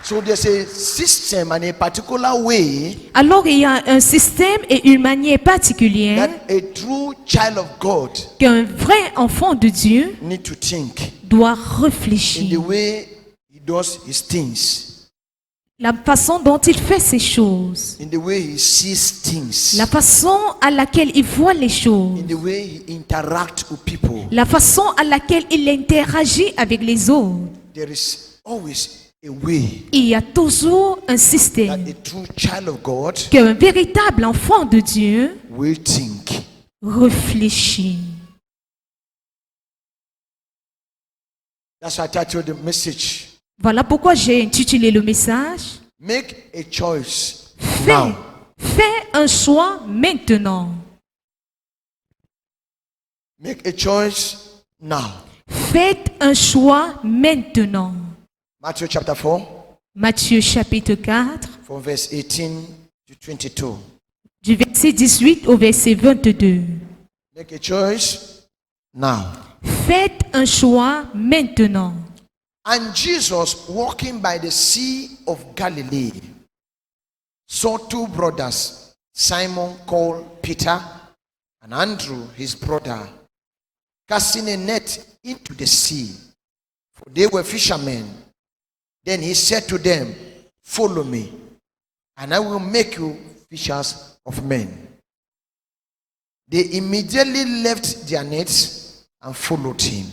So there's a system and a particular way Alors il y a un système et une manière particulière that a true child of God qu'un vrai enfant de Dieu need to think doit in the réfléchir. way he does his things, La façon dont il fait ces choses, in the way he sees things, la façon à laquelle il voit les in choses, the way he interacts with people. la façon à laquelle il interagit avec les autres. There is always a way Il y a toujours un that système a true child of God qu'un véritable enfant de Dieu will think. réfléchit. That's why I titled the message, Voilà pourquoi j'ai intitulé le message Make a choice Fais, now. fais un choix maintenant. Make a choice now. Faites un choix maintenant. Matthew chapter 4, Matthieu chapitre 4, from verse 18 to 22. du verset 18 au verset 22. Make a choice now. Faites un choix maintenant. And Jesus, walking by the Sea of Galilee, saw two brothers, Simon called Peter, and Andrew his brother, casting a net into the sea, for they were fishermen. Then he said to them, Follow me, and I will make you fishers of men. They immediately left their nets and followed him.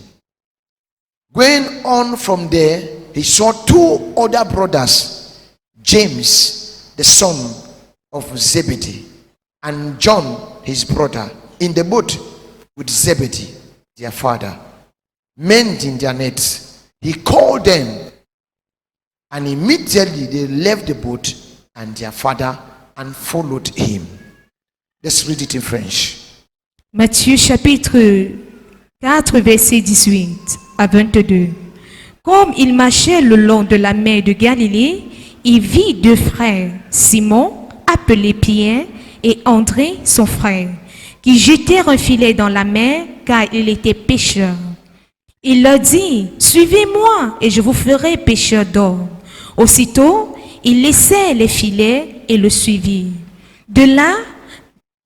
Going on from there, he saw two other brothers, James, the son of Zebedee, and John, his brother, in the boat with Zebedee, their father, mending their nets. He called them, and immediately they left the boat and their father and followed him. Let's read it in French. Matthieu chapitre 4, verset 18 à 22. Comme il marchait le long de la mer de Galilée, il vit deux frères, Simon, appelé Pierre, et André, son frère, qui jetèrent un filet dans la mer, car il était pêcheur. Il leur dit, suivez-moi, et je vous ferai pêcheur d'hommes. Aussitôt, ils laissèrent les filets et le suivirent. De là,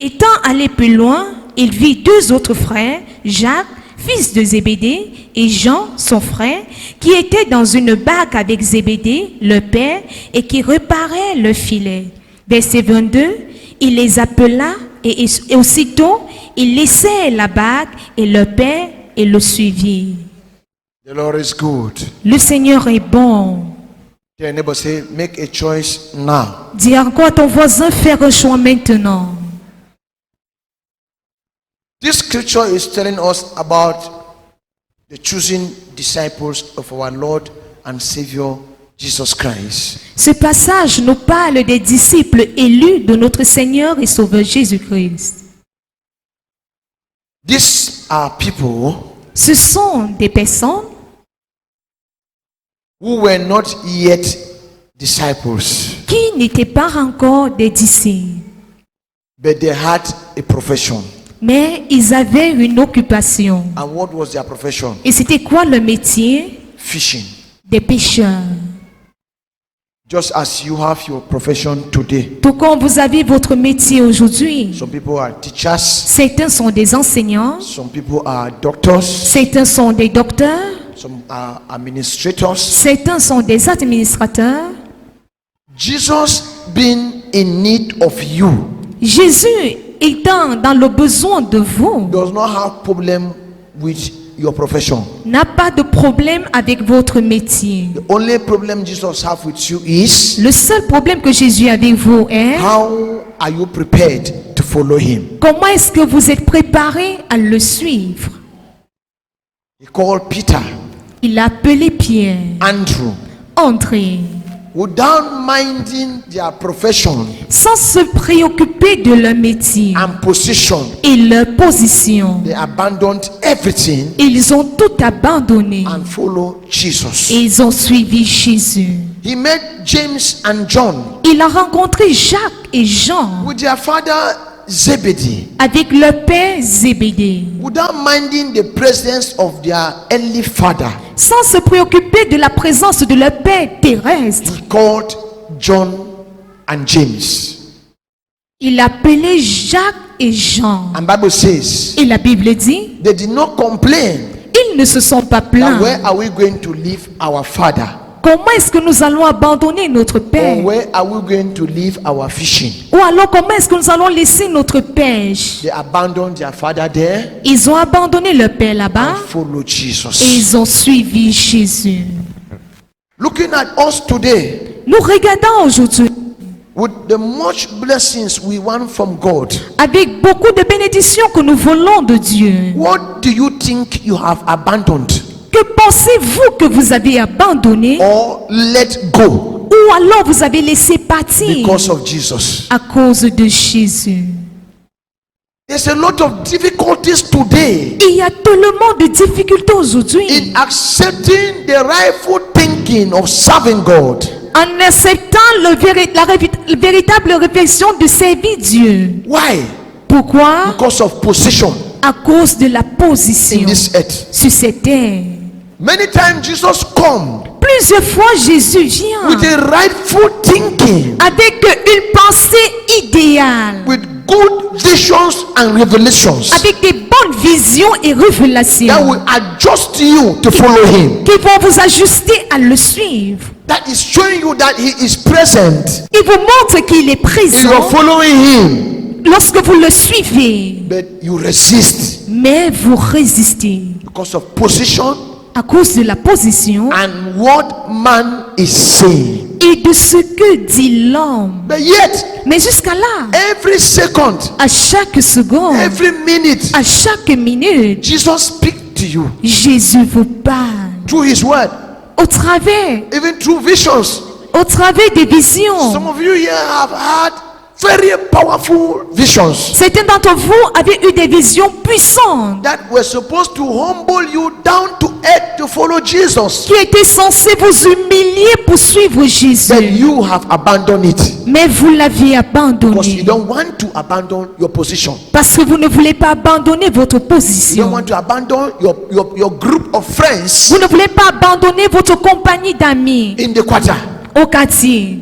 étant allé plus loin, il vit deux autres frères, Jacques, fils de Zébédée, et Jean, son frère, qui étaient dans une barque avec Zébédée, le père, et qui réparaient le filet. Verset 22, il les appela, et aussitôt, ils laissèrent la barque et le père, et le suivirent. The Lord is good. Le Seigneur est bon. Tell your neighbor, say, make a choice now. Dis encore à ton voisin, faire un choix maintenant. This scripture is telling us about the choosing disciples of our Lord and Savior Jesus Christ. Ce passage nous parle des disciples élus de notre Seigneur et Sauveur Jésus-Christ. These are people Ce sont des personnes who were not yet disciples, qui n'étaient pas encore des disciples, but they had a profession. mais ils avaient une occupation. And what was their profession? Et c'était quoi le métier? Fishing. Des pêcheurs. Just as you have your profession today. Tout comme vous avez votre métier aujourd'hui. Some people are teachers, Certains sont des enseignants, some people are doctors, certains sont des docteurs, some are administrators. certains sont des administrateurs. Jesus being in need of you Jésus étant dans le besoin de vous, does not have problem with your profession. n'a pas de problème avec votre métier. The only problem Jesus have with you is Le seul problème que Jésus a avec vous est how are you prepared to follow him? comment est-ce que vous êtes préparé à le suivre. He called Peter, Il a appelé Pierre, Andrew, André, without minding their profession sans se préoccuper de leur métier and position. et leur position. They abandoned everything Ils ont tout abandonné and followed et Jesus. ils ont suivi Jésus. He met James and John Il a rencontré Jacques et Jean with their father Zebedee, avec leur père Zébédée, without minding the presence of their earthly father, sans se préoccuper de la présence de leur père terrestre. he called John and James. Il appelait Jacques et Jean. And Bible says, Et la Bible dit, they did not complain ils ne se sont pas that plaints. where are we going to leave our father? Comment est-ce que nous allons abandonner notre Or père? where are we going to leave our fishing? Ou alors comment est-ce que nous allons laisser notre pêche? They abandoned their father there Ils ont abandonné leur père là-bas and followed et Jesus. ils ont suivi Jésus. Looking at us today, Nous regardons aujourd'hui with the much blessings we want from God, avec beaucoup de bénédictions que nous voulons de Dieu. what do you think you have abandoned Que pensez-vous que vous avez abandonné or let go ou alors vous avez laissé partir because of Jesus? à cause de Jésus? There's a lot of difficulties today Il y a tellement de difficultés aujourd'hui in accepting the rightful thinking of serving God. en acceptant la véritable réflexion de servir Dieu. Why? Pourquoi? Because of position À cause de la in position this earth. sur cette terre. Many times Jesus come Plusieurs fois Jésus vient with a rightful thinking, avec une pensée idéale, with good visions and revelations avec des bonnes visions et that révélations will adjust you to follow him. qui vont vous ajuster à le suivre. That is showing you that he is present. Il vous montre qu'il est You are présent following him, lorsque vous le suivez, but you resist mais vous résistez because of position à cause de la position and what man is saying. et de ce que dit l'homme. But yet, Mais jusqu'à là, every second, à chaque seconde, every minute, à chaque minute, Jesus speaks to you Jésus vous parle through his word, au travers even through visions. des visions. Some of you here have had very powerful visions Certains d'entre vous avaient eu des visions puissantes that were supposed to humble you down to earth to follow Jesus. qui étaient censées vous humilier pour suivre Then Jésus. you have abandoned it Mais vous l'aviez because abandonné you don't want to abandon your position. parce que vous ne voulez pas abandonner votre You don't position. want to abandon your group of friends Vous ne voulez pas abandonner votre compagnie d'amis in the quarter. au quartier.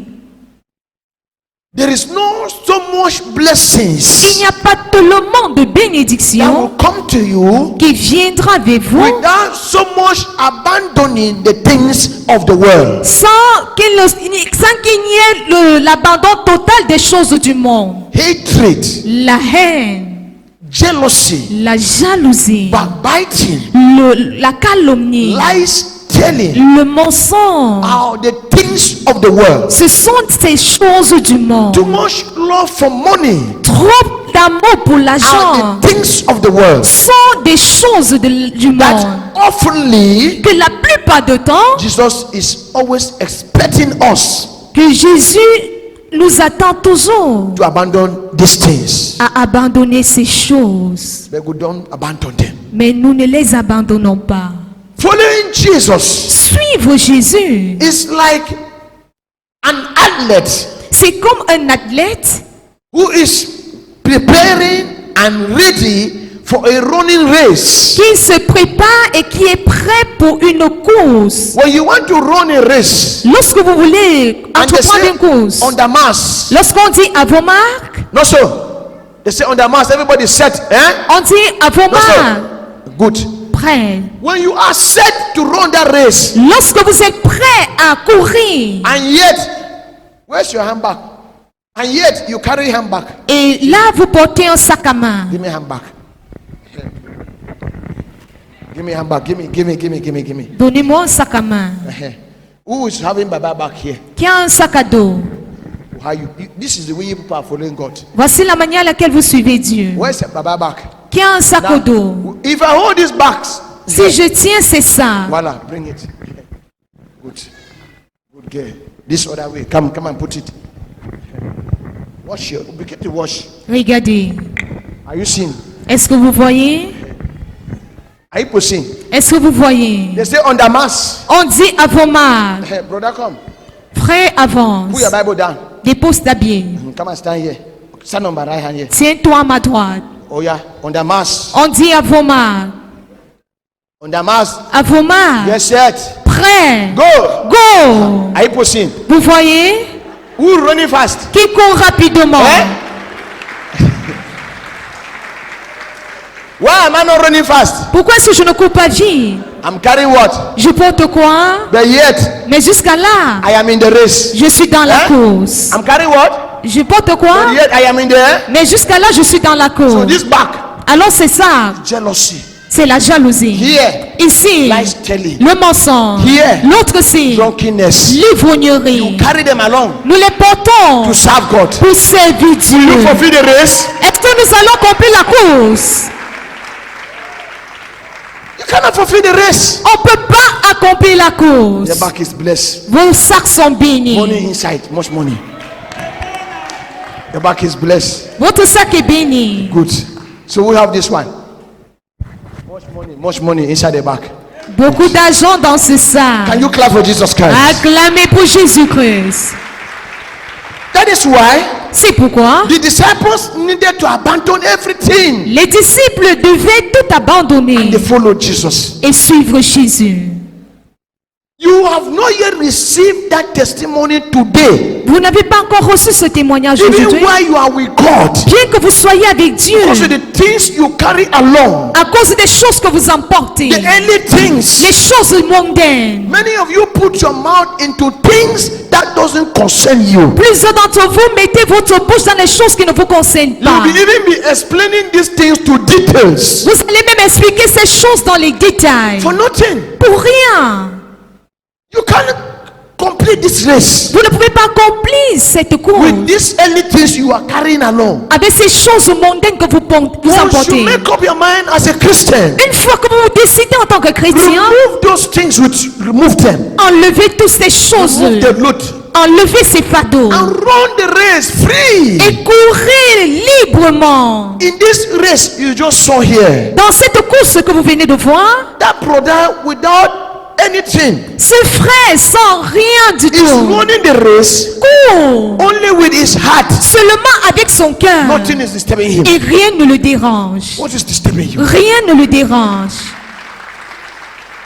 There is no so much Il blessings n'y a pas tellement de that bénédictions will come to you qui viendra avec vous without so much abandoning the things of the world. sans qu'il y ait l'abandon total des choses du monde. Hatred, La haine, jealousy, la jalousie, backbiting, la calomnie, lies telling le mensonge. are the things of the world. Ce sont ces choses du monde. Too much love for money Trop d'amour pour l'argent are the things of the world sont des choses du monde that oftenly que la plupart du temps Jesus is always expecting us que Jésus nous attend toujours to abandon these things, à abandonner ces choses. but we don't abandon them. Mais nous ne les abandonnons pas. Following Jesus Suivre Jésus, is like an athlete c'est comme un athlète who is preparing and ready for a running race. qui se prépare et qui est prêt pour une course. When you want to run a race Lorsque vous voulez and they entreprendre say une course, on the mass, lorsqu'on dit à vos marques, no so they say on the mass everybody set, on dit à vos no marques, so good. prêt. When you are set to run that race Lorsque vous êtes prêt à courir and yet where's your handbag, and yet you carry handbag, et là vous portez un sac à main, give me handbag, give me handbag, give me. donnez-moi un sac à main. Who is having Baba back here? Qui a un sac à dos? How this is the way people are following God. Voici la manière à laquelle vous suivez Dieu. Where's Baba back? Qui a un sac au dos? Now, if I hold these bags, Si je tiens c'est ça. voila, bring it. Good girl. This other way. Come and put it. Wash your. Be careful to wash. Regardez. Are you seeing? Est-ce que vous voyez? Are you seeing? Est-ce que vous voyez? They say on the mass. On dit à vos marques, Hey, brother, come. frère avance. Put your Bible down. Dépose ta Bible. Come and stand here. stand on my right hand here. Tiens-toi à ma droite. Oh yeah, on the mass. On dit à vos mains. On the mass. À vos mains. Yes, set. Prêt. Go. Go. Are you pushing? Vous voyez? Who running fast? Qui court rapidement. Why am I not running fast? Pourquoi est-ce que je ne cours pas vite? I'm carrying what? Je porte quoi? But yet, Mais jusqu'à là, I am in the race. je suis dans la course. I'm carrying what? Je porte quoi? But yet, I am in the. Mais jusqu'à là, je suis dans la So course. this back, Alors c'est ça. jealousy. C'est la jalousie. Here, Ici, lies telling. le mensonge. Here, L'autre c'est drunkenness. l'ivrognerie. Carry them along Nous les portons to serve God. pour servir Dieu. You fulfill the race. Est-ce que nous allons accomplir la course? You cannot fulfill the race. On ne peut pas accomplir la course. Your back is blessed. Vos sacs sont bénis. Money inside, much money. Your back is blessed. Votre sac est béni. Good. So we have this one. Much money inside the back. Beaucoup d'argent dans ce sac. Can you clap for Jesus Christ? Acclamez pour Jésus-Christ. That is why C'est pourquoi the disciples needed to abandon everything les disciples devaient tout abandonner and they followed Jesus. et suivre Jésus. You have not yet received that testimony today. Vous n'avez pas encore reçu ce témoignage Even aujourd'hui. while you are with God, Bien que vous soyez avec Dieu, because of the things you carry along, à cause des choses que vous emportez, the early things. les choses mondaines. Many of you put your mouth into things that doesn't concern you. Plusieurs d'entre vous mettez votre bouche dans les choses qui ne vous concernent You will pas. even be explaining these things to details Vous allez même expliquer ces choses dans les détails. for nothing. Pour rien. You can't complete this race Vous ne pouvez pas accomplir cette course with these early things you are carrying along. avec ces choses mondaines que vous Once you emportez. make up your mind as a Christian, Une fois que vous vous décidez en tant que chrétien, remove those things remove them. enlevez toutes ces choses, Remove the load enlevez ces fardeaux and run the race free. et courez librement. In this race you just saw here, Dans cette course que vous venez de voir, that brother without anything ce frère sans rien du is tout running the race court only with his heart. seulement avec son cœur Nothing is disturbing him. et rien ne le dérange. What is disturbing you? Rien ne le dérange.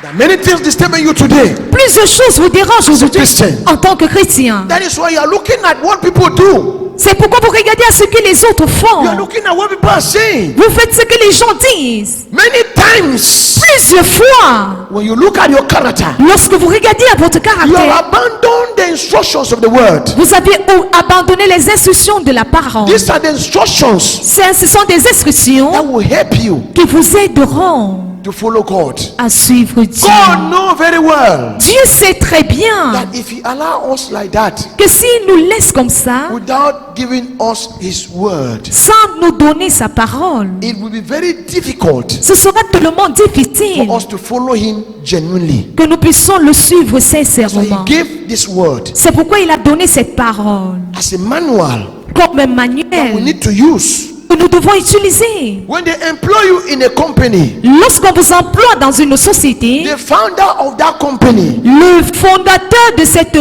There are many things disturbing you today. Plusieurs choses vous dérangent aujourd'hui Christian. en tant que chrétien. That is why you are looking at what people do. C'est pourquoi vous regardez à ce que les autres font. You are looking at what people are saying. Vous faites ce que les gens disent. Many times, Plusieurs fois, when you look at your character, lorsque vous regardez à votre you have caractère, abandoned the instructions of the word. vous avez abandonné les instructions de la parole. These are the instructions Ce sont des instructions that will help you qui vous aideront to follow God. à suivre Dieu. God knows very well Dieu sait très bien that if He allow us like that, que s'il nous laisse comme ça, without giving us His word, sans nous donner sa parole, it will be very difficult ce sera tellement difficile for us to follow Him genuinely. que nous puissions le suivre So He sincèrement. gave this word C'est pourquoi il a donné cette parole as a manual comme un that we manuel need to use. que nous devons utiliser. When they employ you in a company, Lorsqu'on vous emploie dans une société, the founder of that company, le fondateur de cette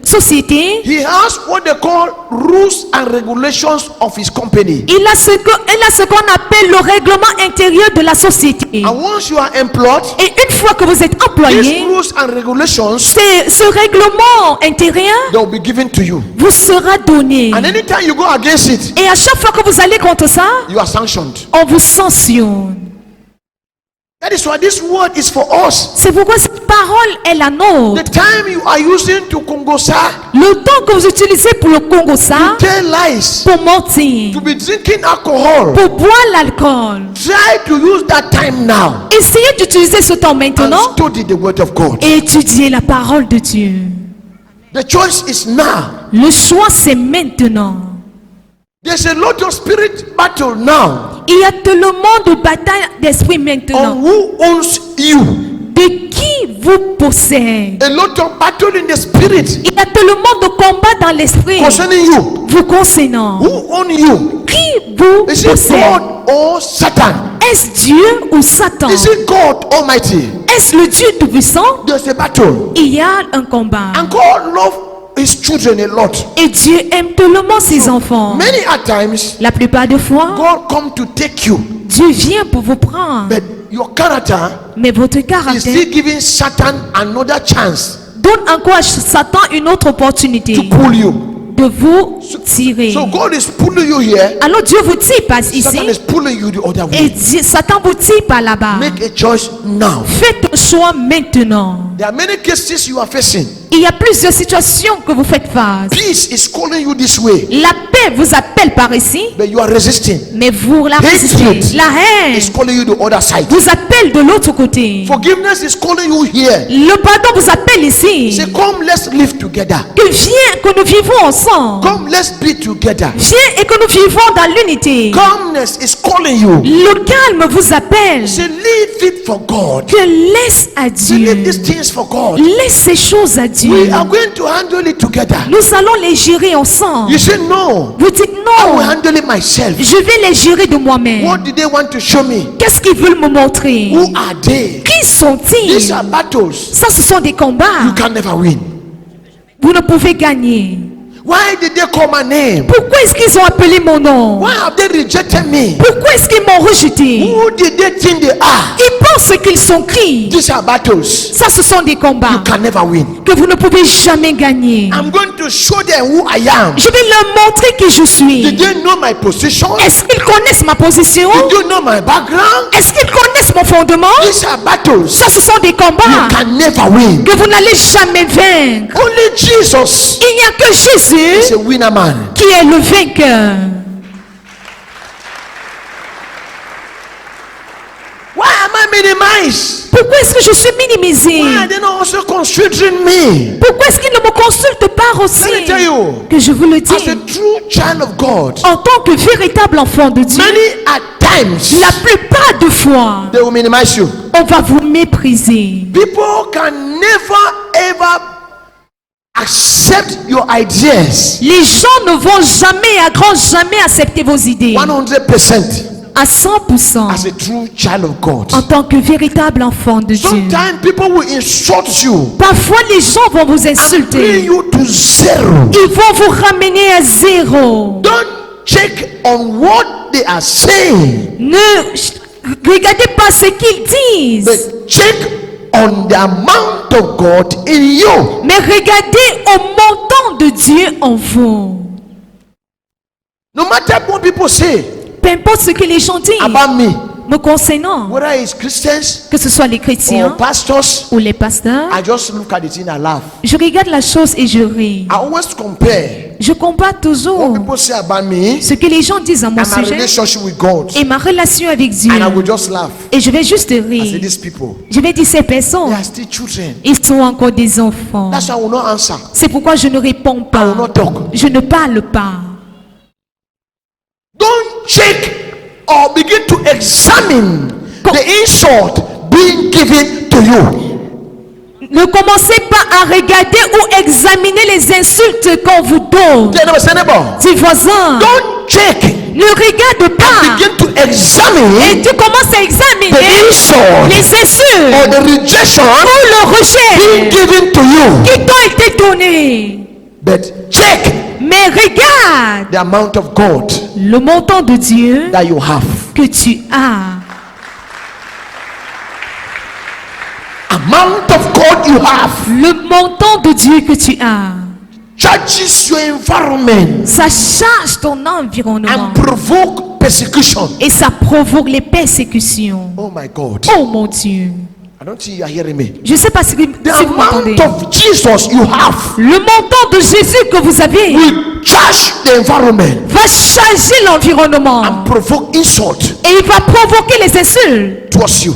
société, he has what they call rules and regulations of his company. il a ce qu'on appelle le règlement intérieur de la société. And once you are employed, Et une fois que vous êtes these employé, rules and regulations, ce règlement intérieur they will be given to you. vous sera donné. And anytime you go against it, Et à chaque fois que vous allez contre ça, you are sanctioned. on vous sanctionne. That is why this word is for us. C'est pourquoi cette parole est la The nôtre. time you are using to Kongosa, Le temps que vous utilisez pour le Congo, ça, tell lies, pour mentir, to be drinking alcohol, pour boire l'alcool, try to use that time now essayez d'utiliser ce temps and maintenant study the word of God. et étudier la parole de Dieu. The choice is now. Le choix, c'est maintenant. There's a lot of spirit battle now Il y a tellement de batailles d'esprit maintenant. on who owns you. De qui vous possède. A lot of battle in the spirit Il y a tellement de combats dans l'esprit concerning you. vous concernant. Who own you? Qui vous Is it possède? God or Satan? Est-ce Dieu ou Satan? Is it God Almighty? Est-ce le Dieu Tout-Puissant? There's a battle. Il y a un combat. And God loves his children a lot. Et Dieu aime tellement ses enfants. Many a times, La plupart des fois, God come to take you, Dieu vient pour vous prendre. but your character Mais votre is caractère still giving Satan another chance donne encore à Satan une autre opportunité to pull you. de vous tirer. So God is pulling you here. Alors Dieu vous tire par ici Satan is pulling you the other et way. Satan vous tire par là-bas. Make a choice now. Faites un choix maintenant. There are many cases you are facing. Il y a plusieurs situations que vous faites face. Peace is calling you this way, La paix vous appelle par ici, but you are resisting. mais vous la Hatred résistez. La haine is calling you the other side. vous appelle de l'autre côté. Forgiveness is calling you here. Le pardon vous appelle ici. Say, come, let's live together. Que viens, que nous vivons ensemble. Come, let's be together. Viens et que nous vivons dans l'unité. Calmness is calling you. Le calme vous appelle. Say, leave it for God. Que laisse à Say, leave Dieu. these things for God. Laisse ces choses à Dieu. We are going to handle it together. Nous allons les gérer ensemble. You say, no, Vous dites I will non. handle it myself. Je vais les gérer de moi-même. What did they want to show me? Qu'est-ce qu'ils veulent me montrer? Who are they? Qui sont-ils? These are battles. Ça, ce sont des combats. You can never win. Vous ne pouvez gagner. Why did they call my name? Pourquoi est-ce qu'ils ont appelé mon nom? Why have they rejected me? Pourquoi est-ce qu'ils m'ont rejeté? Who did they think they are? Ils pensent qu'ils sont qui? These are battles. Ça, ce sont des You combats can never win. que vous ne pouvez jamais gagner. I'm going to show them who I am. Je vais leur montrer qui je suis. Did they know my position? Est-ce qu'ils connaissent ma position? Did you know my background? Est-ce qu'ils connaissent mon fondement? These are battles. Ça, ce sont des You combats can never win. que vous n'allez jamais vaincre. Only Jesus Il n'y a que is Jésus a winner man. qui est le vainqueur. Why am I minimized? Pourquoi est-ce que je suis minimisé? Why are they not also considering me? Pourquoi est-ce qu'ils ne me consultent pas aussi? Let me tell you, Que je vous le dis, as a true child of God, en tant que véritable enfant de Dieu, many at times la plupart de fois, they will minimize you. on va vous mépriser. People can never ever accept your ideas Les gens ne vont jamais, à grand jamais accepter vos idées 100% à 100% as a true child of God. en tant que véritable enfant de Dieu. Sometimes people will insult you Parfois, les gens vont vous and bring insulter. you to zero. Ils vont vous ramener à zéro. Don't check on what they are saying, Ne regardez pas ce qu'ils disent, but check on the amount of God in you. mais regardez au montant de Dieu en vous. No matter what people say Peu importe ce que les gens disent about me, concernant, whether it's Christians que ce soit les or chrétiens pastors, ou les pasteurs, I just look at it and I laugh. je regarde la chose et je ris. I always compare Je compare what toujours people say about me ce que les gens disent à mon and my sujet relationship with God, et ma relation avec Dieu. and I will just laugh. Et je vais juste I say, rire. these people, Je vais dire ces they personnes, are still children. ils sont encore des enfants. That's why I will not answer. C'est pourquoi je ne réponds I pas. will not talk. Je ne parle pas. Don't check or begin to examine the insult being given to you. Ne commencez pas à regarder ou examiner les insultes qu'on vous donne. Tell them, say, neighbor, Dis voisin, don't check. ne regarde pas. Begin to Et examine tu commences à the examiner insult les insultes or the rejection ou le being rejet given to you. qui t'ont été donnés. But check Mais regarde the amount of God le montant de Dieu that you have. que tu as. Amount of God you have Le montant de Dieu que tu as. charges your environment Ça charge ton environnement. and provoke persecution. Et ça provoque les persécutions. Oh my God. Oh mon Dieu. I don't think you are hearing me. Je ne sais pas si The vous m'entendez. amount of Jesus you have Le montant de Jésus que vous avez will charge the environment va charger l'environnement. and provoke insult Et il va provoquer les insultes towards you.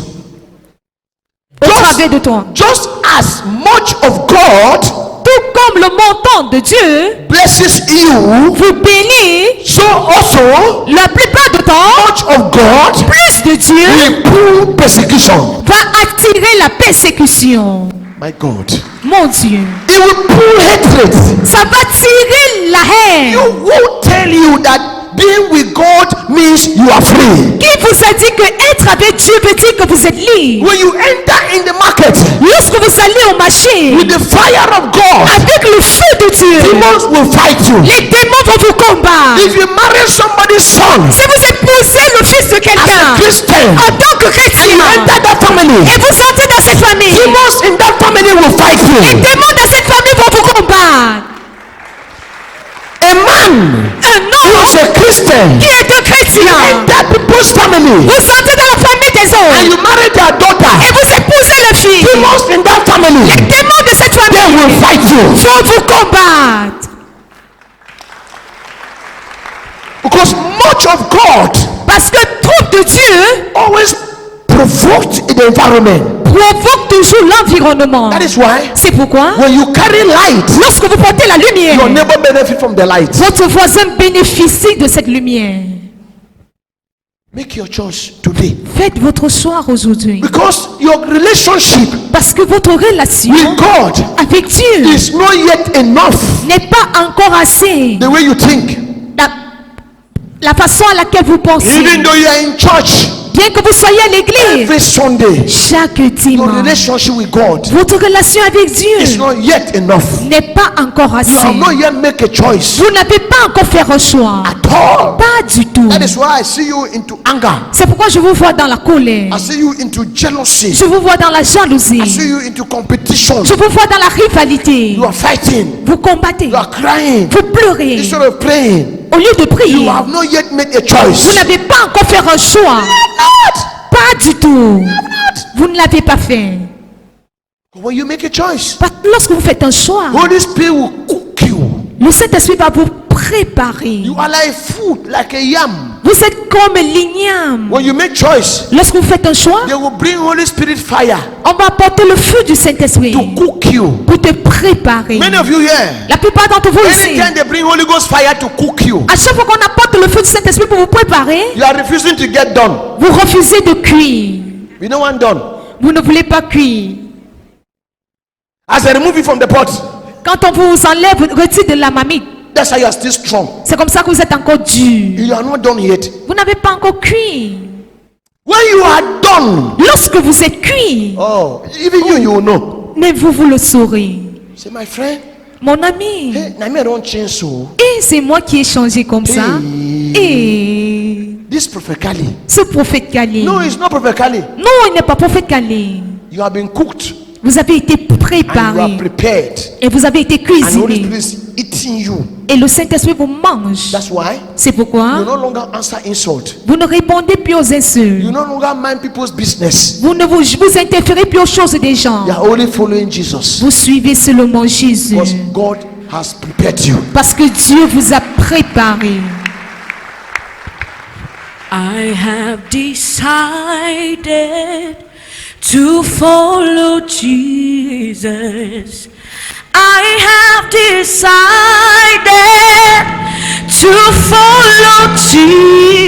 au travers de toi. Just as much of God Tout comme le montant de Dieu blesses you, vous bénit, so also la plupart du temps, much of God plus de Dieu will pull persecution. va attirer la persécution. My God. Mon Dieu. It will pull hatred. Ça va tirer la haine. You won't tell you that being with God means you are free. Qui vous a dit que être avec Dieu veut dire que vous êtes libre? When you enter in the market Lorsque vous allez au marché with the fire of God, avec le feu de Dieu, demons will fight you. les démons vont vous combattre. If you marry somebody's son Si vous épousez le fils de as a quelqu'un Christian, en tant que you chrétien enter that family, et vous entrez dans cette famille, demons in that family will fight les you. démons de cette famille vont vous combattre. A man Un who homme is a Christian qui est un chrétien, enter people's family vous entrez dans la famille des and autres you marry their daughter, et vous épousez le fils, demons in that family les démons de cette they famille will fight you. vont vous combattre. Because much of God Parce que trop de Dieu always provoked the environment. provoque toujours l'environnement. That is why C'est pourquoi, when you carry light, lorsque vous portez la lumière, your neighbor benefit from the light. votre voisin bénéficie de cette lumière. Make your choice today. Faites votre choix aujourd'hui. Because your relationship Parce que votre relation with God avec Dieu is not yet enough n'est pas encore assez. the way you think. La façon à laquelle vous pensez, Even though you are in church bien que vous soyez à l'église, every Sunday, chaque your dimanche, relationship with God votre relation avec is Dieu not yet enough. n'est pas encore You assez. have not yet made a choice Vous n'avez pas encore fait un choix. at all. Pas du tout. That is why I see you into anger. C'est pourquoi je vous vois dans la colère. I see you into jealousy. Je vous vois dans la I see jalousie. you into competition. Je vous vois dans la rivalité. You are fighting. Vous combattez. You are crying. Vous pleurez. Instead of praying, Au lieu de you prier, have not yet made a vous choice. n'avez pas encore fait un choix. Pas du tout. Vous ne l'avez pas fait. When you make a choice, Parce que lorsque vous faites un choix, Holy Spirit will cook you. le Saint-Esprit va vous préparer. You are like food, like a yam. Vous êtes comme l'igname. When you make choice, Lorsque vous faites un choix, they will bring Holy Spirit fire on va apporter le feu du Saint-Esprit to cook you. pour te préparer. Many of you here, La plupart d'entre vous ici, anytime they bring Holy Ghost fire to cook you, à chaque fois qu'on apporte le feu du Saint-Esprit pour vous préparer, you are refusing to get done. vous refusez de cuire. You don't want done. Vous ne voulez pas cuire. As I remove it from the pot, Quand on vous enlève, retire de la marmite, that's why you are still strong. c'est comme ça que vous êtes encore dur. You are not done yet. Vous n'avez pas encore cuit. When you are done, Lorsque vous êtes cuit, oh, even you will know. mais vous le saurez. Say, my friend, Mon ami, hey, I don't change so. et c'est moi qui ai changé comme ça. Et This prophet Kali. ce prophète Kali. No, it's not prophet Kali. Non, il n'est pas prophète Kali. You have been cooked Vous avez été and you préparé are prepared. et vous avez été And the Holy cuisiné. Spirit is eating you. Et le Saint-Esprit vous mange. That's why C'est you pourquoi no longer answer insult. vous ne répondez plus aux insultes. You no longer mind people's business. Vous ne vous interférez plus aux choses des gens. You are only following Jesus. Vous suivez seulement Jésus. Because God has prepared you. Parce que Dieu vous a préparé. I have decided to follow Jesus. I have decided to follow Jesus.